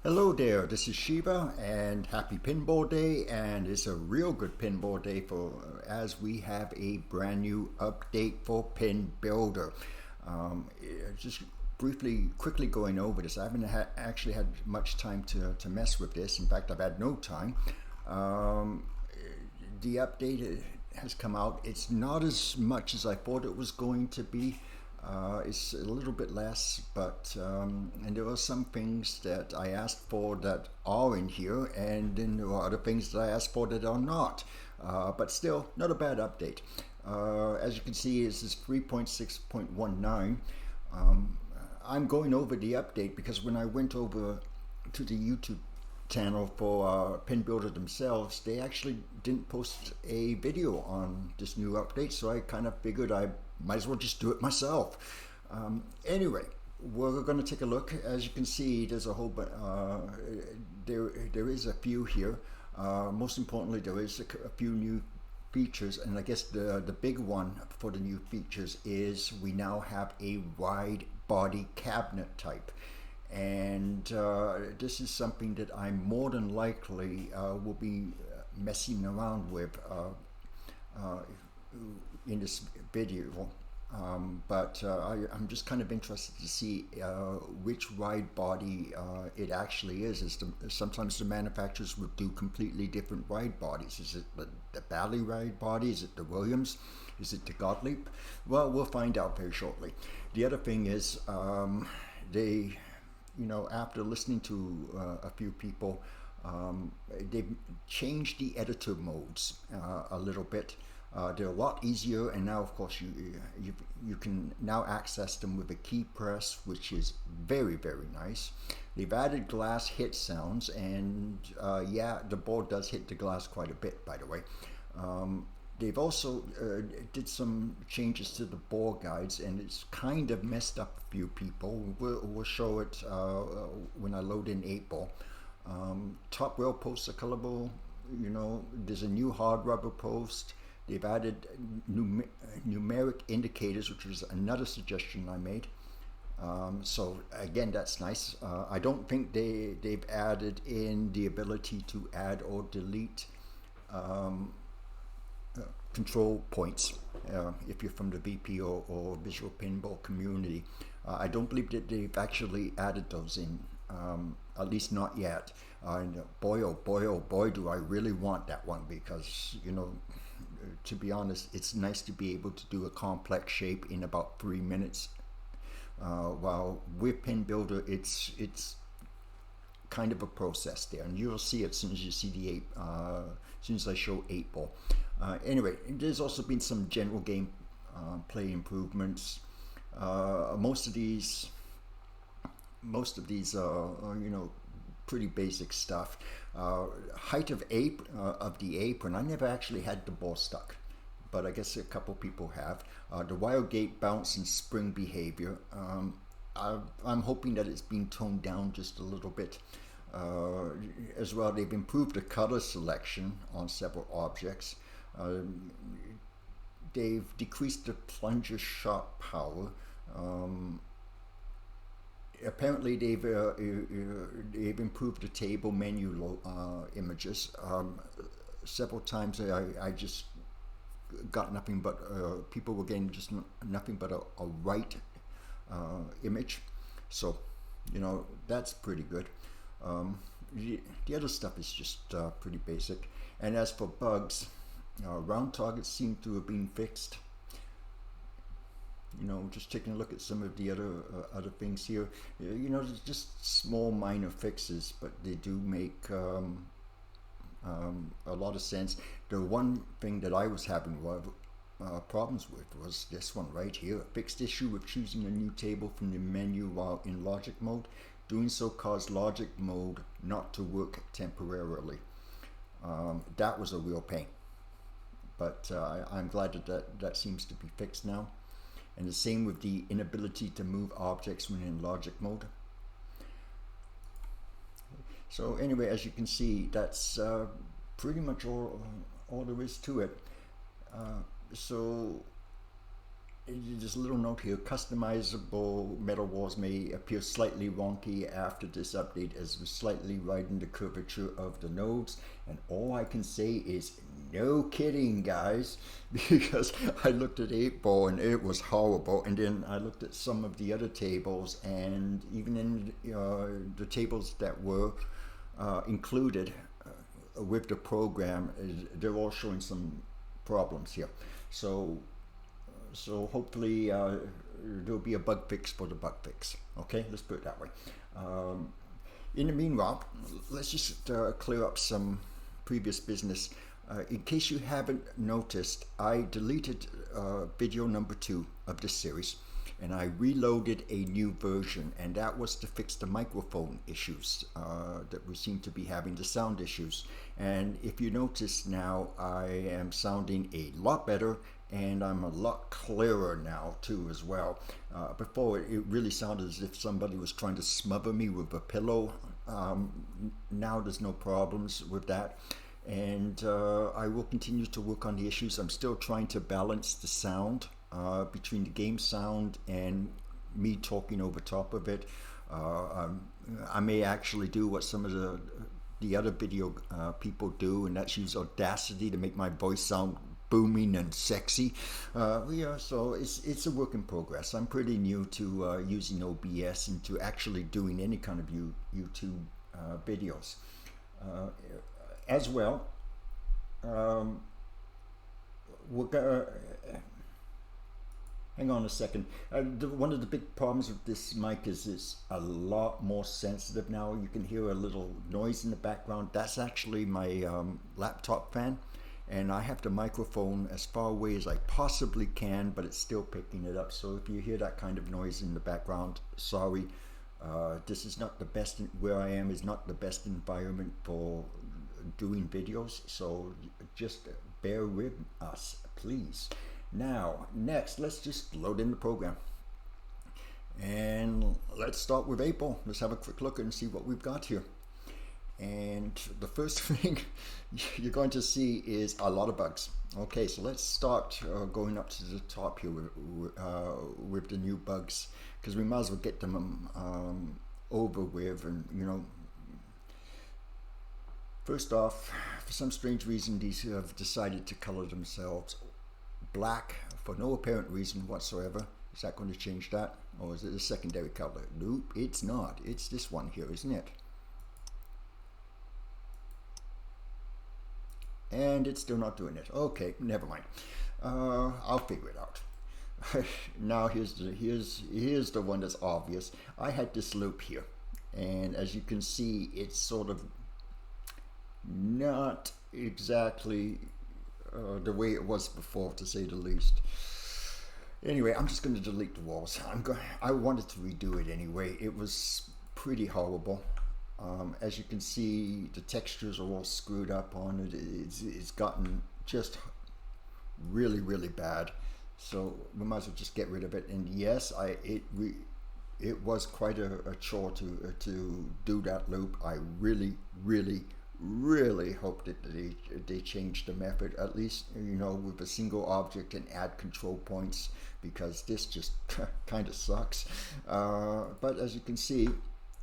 Hello there, this is Shiva and happy Pinball Day, and it's a real good Pinball Day for as we have a brand new update for PinBuilder. Just quickly going over this. I haven't actually had much time to mess with this. In fact, I've had no time. Um, the update has come out. It's not as much as I thought it was going to be. It's a little bit less, but and there are some things that I asked for that are in here, and then there are other things that I asked for that are not. But still, not a bad update. As you can see, this is 3.6.19. I'm going over the update because when I went over to the YouTube channel for PinBuilder themselves, they actually didn't post a video on this new update, so I kind of figured I might as well just do it myself. Anyway, we're going to take a look. As you can see, there's a whole there is a few here. Most importantly, there is a few new features, and I guess the big one for the new features is we now have a wide body cabinet type. And this is something that I more than likely will be messing around with in this video. I'm just kind of interested to see which wide body it actually is. Sometimes the manufacturers would do completely different wide bodies. Is it the Bally wide body? Is it the Williams? Is it the Gottlieb? Well, we'll find out very shortly. The other thing is they, after listening to a few people, they've changed the editor modes a little bit. They're a lot easier, and now, of course, you can now access them with a key press, which is very, very nice. They've added glass hit sounds, and yeah, the board does hit the glass quite a bit, by the way. They've also did some changes to the board guides, and it's kind of messed up a few people. We'll show it when I load in 8-ball. Top rail posts are colorable. There's a new hard rubber post. They've added numeric indicators, which was another suggestion I made. So again, that's nice. I don't think they've added in the ability to add or delete control points if you're from the VP or Visual Pinball community. I don't believe that they've actually added those in, at least not yet. And boy, oh boy, oh boy, do I really want that one, because, to be honest, it's nice to be able to do a complex shape in about 3 minutes. While with PinBuilder, it's kind of a process there, and you'll see it as soon as you see the as soon as I show 8-ball. Anyway, there's also been some general game play improvements. Most of these are pretty basic stuff. Height of the apron. I never actually had the ball stuck, but I guess a couple people have. The wire gate bounce and spring behavior. I'm hoping that it's been toned down just a little bit. As well, they've improved the color selection on several objects. They've decreased the plunger shot power. Apparently, they've improved the table menu images. Several times I just got nothing but people were getting just nothing but a right image. So that's pretty good. The other stuff is just pretty basic. And as for bugs, round targets seem to have been fixed. Just taking a look at some of the other things here. There's just small minor fixes, but they do make a lot of sense. The one thing that I was having problems with was this one right here. A fixed issue with choosing a new table from the menu while in logic mode. Doing so caused logic mode not to work temporarily. That was a real pain, but I'm glad that seems to be fixed now. And the same with the inability to move objects when in logic mode. So anyway, as you can see, that's pretty much all there is to it. So there's a little note here: customizable metal walls may appear slightly wonky after this update as we slightly widen the curvature of the nodes. And all I can say is no kidding, guys, because I looked at 8-ball and it was horrible, and then I looked at some of the other tables, and even in the tables that were included with the program, they're all showing some problems here. So hopefully there'll be a bug fix for the bug fix. Okay, let's put it that way. In the meanwhile, let's just clear up some previous business. In case you haven't noticed, I deleted video number 2 of this series, and I reloaded a new version, and that was to fix the microphone issues that we seem to be having, the sound issues. And if you notice now, I am sounding a lot better, and I'm a lot clearer now too as well. Before it really sounded as if somebody was trying to smother me with a pillow. Now there's no problems with that, and I will continue to work on the issues. I'm still trying to balance the sound between the game sound and me talking over top of it. I may actually do what some of the other video people do, and that's use Audacity to make my voice sound booming and sexy. Yeah, so it's a work in progress. I'm pretty new to using OBS and to actually doing any kind of YouTube videos. As well, we're gonna hang on a second. One of the big problems with this mic is it's a lot more sensitive now. You can hear a little noise in the background. That's actually my laptop fan, and I have the microphone as far away as I possibly can, but it's still picking it up. So if you hear that kind of noise in the background, sorry. This is not the best, where I am is not the best environment for doing videos, so just bear with us, please. Now, next, let's just load in the program. And let's start with 8-ball. Let's have a quick look and see what we've got here. And the first thing you're going to see is a lot of bugs. Okay, so let's start going up to the top here with the new bugs, because we might as well get them over with. And you know, first off, for some strange reason, these have decided to color themselves black for no apparent reason whatsoever. Is that going to change that, or is it a secondary color? Nope, it's not. It's this one here, isn't it? And it's still not doing it. Okay, never mind. I'll figure it out. Now here's the one that's obvious. I had this loop here, and as you can see, it's sort of not exactly the way it was before, to say the least. Anyway, I'm just going to delete the walls. I wanted to redo it anyway. It was pretty horrible. As you can see, the textures are all screwed up on it. It's gotten just really, really bad. So we might as well just get rid of it. And yes, it was quite a chore to do that loop. I really, really, really hope that they change the method, at least, you know, with a single object, and add control points, because this just kind of sucks. But as you can see,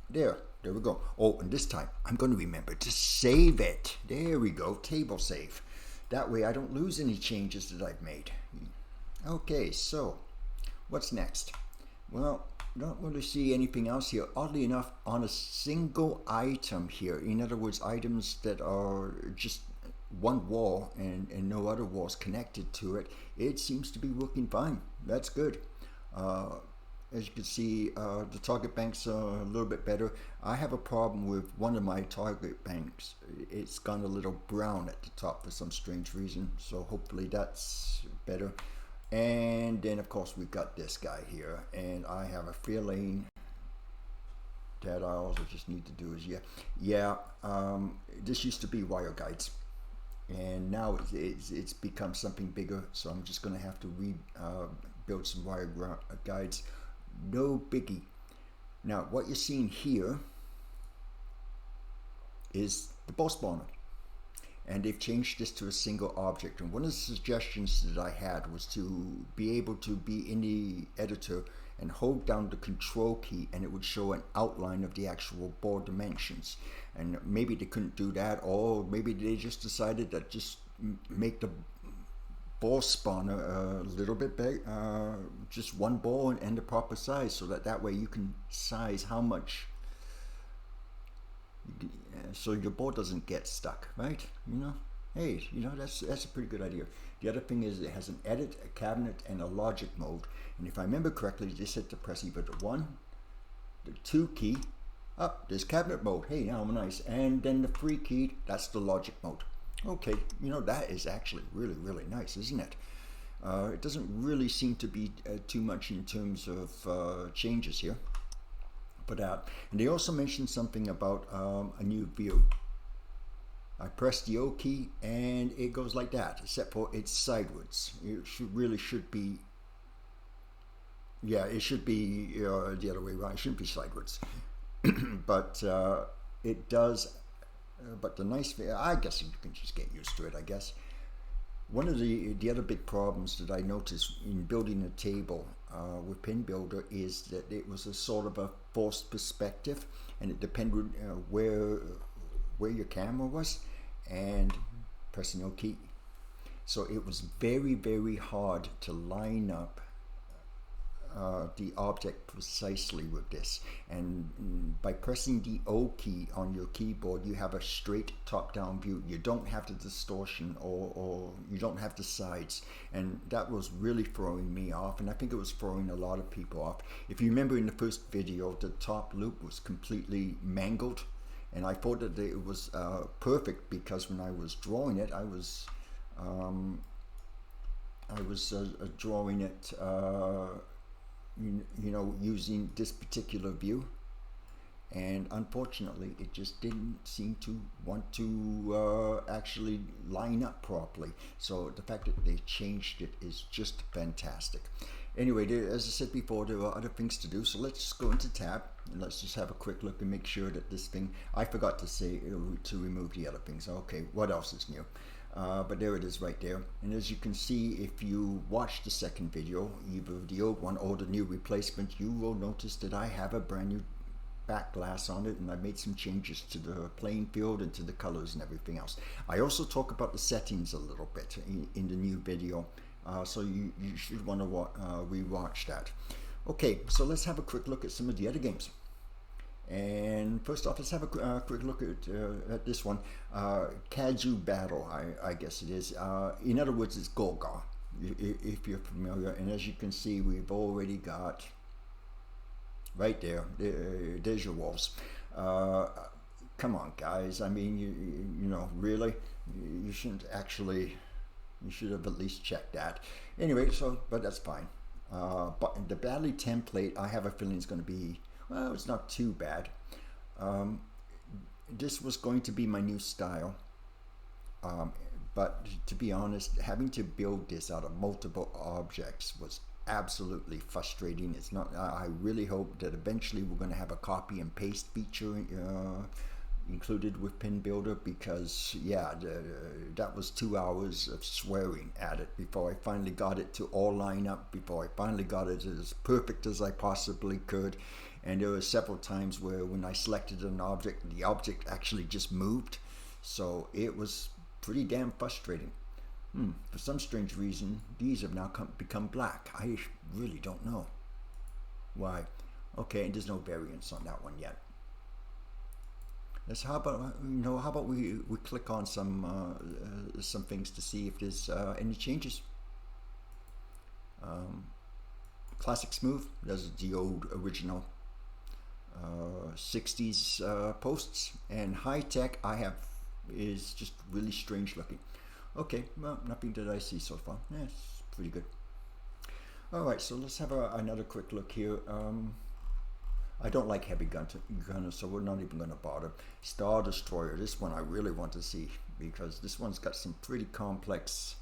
there we go. Oh, and this time I'm going to remember to save it. There we go, table save. That way I don't lose any changes that I've made. Okay, so what's next? Well, don't really see anything else here. Oddly enough, on a single item here, in other words, items that are just one wall and no other walls connected to it, it seems to be working fine. That's good. As you can see, the target banks are a little bit better. I have a problem with one of my target banks. It's gone a little brown at the top for some strange reason, so hopefully that's better. And then of course we've got this guy here, and I have a feeling that I also just need to do is this used to be wire guides, and now it's become something bigger, so I'm just going to have to rebuild some wire guides. No biggie. Now what you're seeing here is the ball spawner, and they've changed this to a single object. And one of the suggestions that I had was to be able to be in the editor and hold down the control key, and it would show an outline of the actual board dimensions. And maybe they couldn't do that, or maybe they just decided that just make the ball spawn a little bit big, just one ball and the proper size, so that way you can size how much, so your ball doesn't get stuck, right? Hey, that's a pretty good idea. The other thing is it has an edit, a cabinet, and a logic mode. And if I remember correctly, they said to press either the 1, the 2 key. There's cabinet mode. Hey, now nice. And then the 3 key, that's the logic mode. Okay, that is actually really, really nice, isn't it? It doesn't really seem to be too much in terms of changes here. And they also mentioned something about a new view. I press the O key and it goes like that, except for it's sideways. It should be, yeah, it should be the other way around. It shouldn't be sideways. But it does. But the nice thing, I guess you can just get used to it, I guess. One of the other big problems that I noticed in building a table with PinBuilder is that it was a sort of a forced perspective, and it depended where your camera was and pressing O key. So it was very, very hard to line up the object precisely with this. And by pressing the O key on your keyboard, you have a straight top-down view. You don't have the distortion or you don't have the sides, and that was really throwing me off, and I think it was throwing a lot of people off. If you remember in the first video, the top loop was completely mangled, and I thought that it was perfect, because when I was drawing it, I was drawing it using this particular view, and unfortunately it just didn't seem to want to actually line up properly. So the fact that they changed it is just fantastic. Anyway, as I said before, there are other things to do, so let's just go into tab and let's just have a quick look and make sure that this thing, I forgot to say to remove the other things. Okay, what else is new? But there it is right there. And as you can see, if you watch the second video, either the old one or the new replacement, you will notice that I have a brand new back glass on it, and I made some changes to the playing field and to the colors and everything else. I also talk about the settings a little bit in the new video, so you should want to re-watch that. Okay, so let's have a quick look at some of the other games. And first off, let's have a quick look at this one, Kaju Battle, I guess it is. In other words, it's Golgar, if you're familiar. And as you can see, we've already got right there. There's your wolves. Come on, guys. I mean, you know, really, you shouldn't actually. You should have at least checked that. Anyway, but that's fine. But the Bally template, I have a feeling is going to be. Well, it's not too bad. This was going to be my new style, but to be honest, having to build this out of multiple objects was absolutely frustrating. It's not. I really hope that eventually we're going to have a copy and paste feature included with PinBuilder, because yeah, that was 2 hours of swearing at it before I finally got it to all line up, before I finally got it as perfect as I possibly could. And there were several times where when I selected an object, the object actually just moved. So it was pretty damn frustrating. For some strange reason, these have now become black. I really don't know why. Okay, and there's no variance on that one yet. How about we click on some things to see if there's any changes. Classic Smooth, there's the old original 60s posts, and High Tech I have is just really strange looking. Okay, well, nothing that I see so far. Yeah, it's pretty good. Alright, so let's have another quick look here. I don't like heavy gunners, so we're not even going to bother. Star Destroyer, this one I really want to see, because this one's got some pretty complex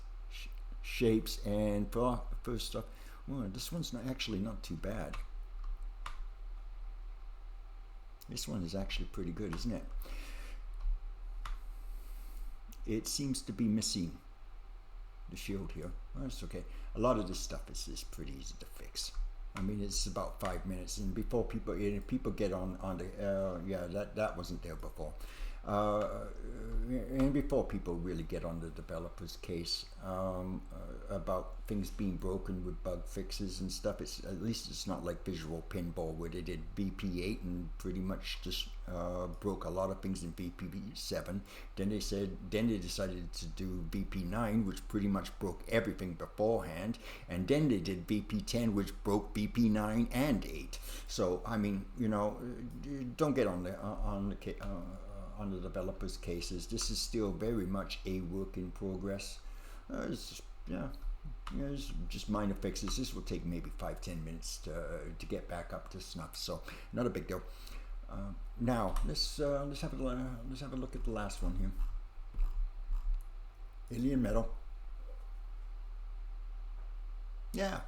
shapes, and first off, well, this one's actually not too bad. This one is actually pretty good, isn't it? it seems to be missing the shield here. Well, that's okay. A lot of this stuff is pretty easy to fix. I mean, it's about 5 minutes, and before people get on the yeah, that wasn't there before. And before people really get on the developer's case about things being broken with bug fixes and stuff, at least it's not like Visual Pinball where they did VP8 and pretty much just broke a lot of things in VP7. Then they decided to do VP9, which pretty much broke everything beforehand, and then they did VP10, which broke VP9 and 8. So I mean, you know, don't get on the developers' cases. This is still very much a work in progress. It's just minor fixes. This will take maybe 5-10 minutes to get back up to snuff. So not a big deal. Now let's have a look at the last one here. Alien Metal. Yeah.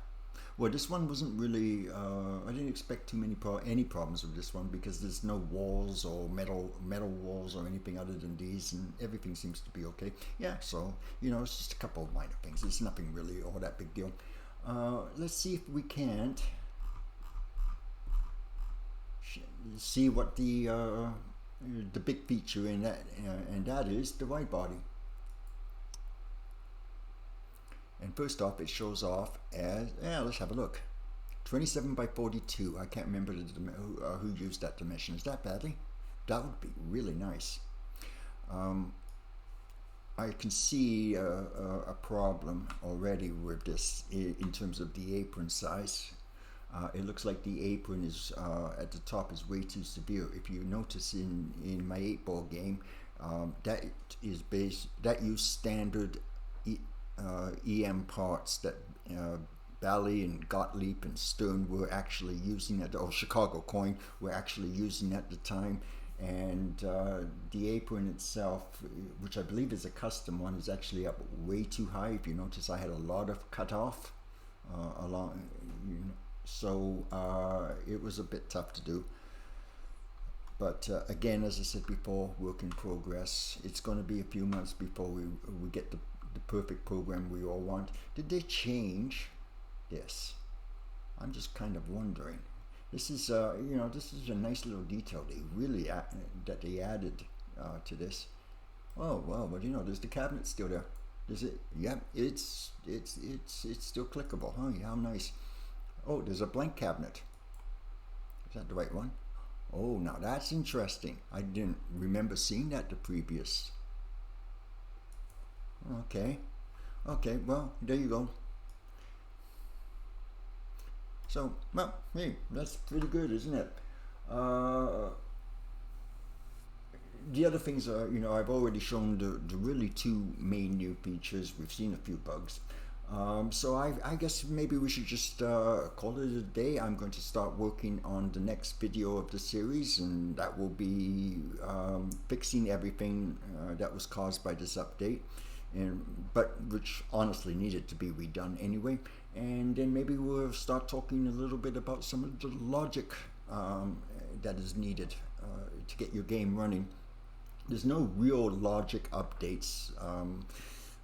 Well, this one wasn't really, I didn't expect any problems with this one because there's no walls or metal walls or anything other than these, and everything seems to be okay. Yeah, so, you know, it's just a couple of minor things. It's nothing really all that big deal. Let's see if we can't see what the big feature in that, and that is the wide body. And first off, it shows off as, let's have a look. 27 by 42. I can't remember who used that dimension. Is that badly? That would be really nice. I can see a problem already with this in terms of the apron size. It looks like the apron is at the top is way too severe. If you notice in my 8-ball game, that use standard EM parts that Bally and Gottlieb and Stern were actually using at, or Chicago Coin were actually using at the time, and the apron itself, which I believe is a custom one, is actually up way too high. If you notice, I had a lot of cut off along, so it was a bit tough to do. But again, as I said before, work in progress. It's going to be a few months before we get the perfect program we all want. Did they change this? I'm just kind of wondering. This is this is a nice little detail they really that they added to this. Oh well, but you know, there's the cabinet still there. Is it? Yep, it's still clickable. Huh? How nice. Oh, there's a blank cabinet. Is that the right one? Oh, now that's interesting. I didn't remember seeing that the previous. Okay, well, there you go. So, well, hey, that's pretty good, isn't it? The other things are, you know, I've already shown the really two main new features. We've seen a few bugs. So I guess maybe we should just call it a day. I'm going to start working on the next video of the series, and that will be fixing everything that was caused by this update. But which honestly needed to be redone anyway, and then maybe we'll start talking a little bit about some of the logic that is needed to get your game running. There's no real logic updates.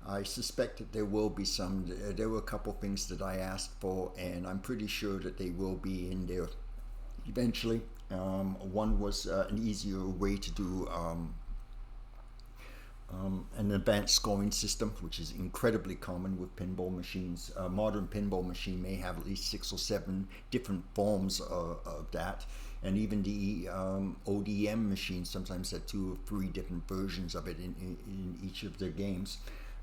I suspect that there will be some. There were a couple things that I asked for, and I'm pretty sure that they will be in there eventually. One was an easier way to do an advanced scoring system, which is incredibly common with pinball machines. A modern pinball machine may have at least 6 or 7 different forms of that, and even the ODM machines sometimes have 2 or 3 different versions of it in each of their games,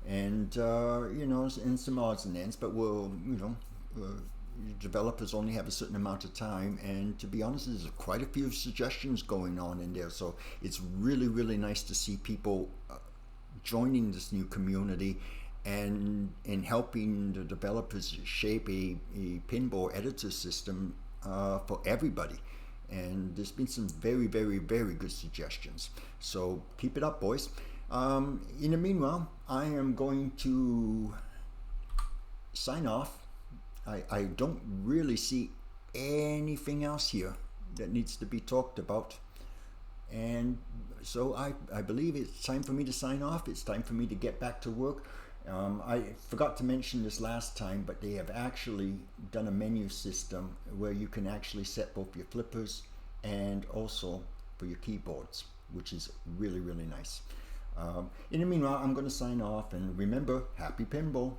and you know, and some odds and ends. But developers only have a certain amount of time, and to be honest, there's quite a few suggestions going on in there, so it's really nice to see people joining this new community and helping the developers shape a pinball editor system for everybody. And there's been some very good suggestions, so keep it up, boys. In the meanwhile, I am going to sign off. I don't really see anything else here that needs to be talked about, and So I believe it's time for me to sign off. It's time for me to get back to work. I forgot to mention this last time, but they have actually done a menu system where you can actually set both your flippers and also for your keyboards, which is really, really nice. In the meanwhile, I'm going to sign off, and remember, happy pinball.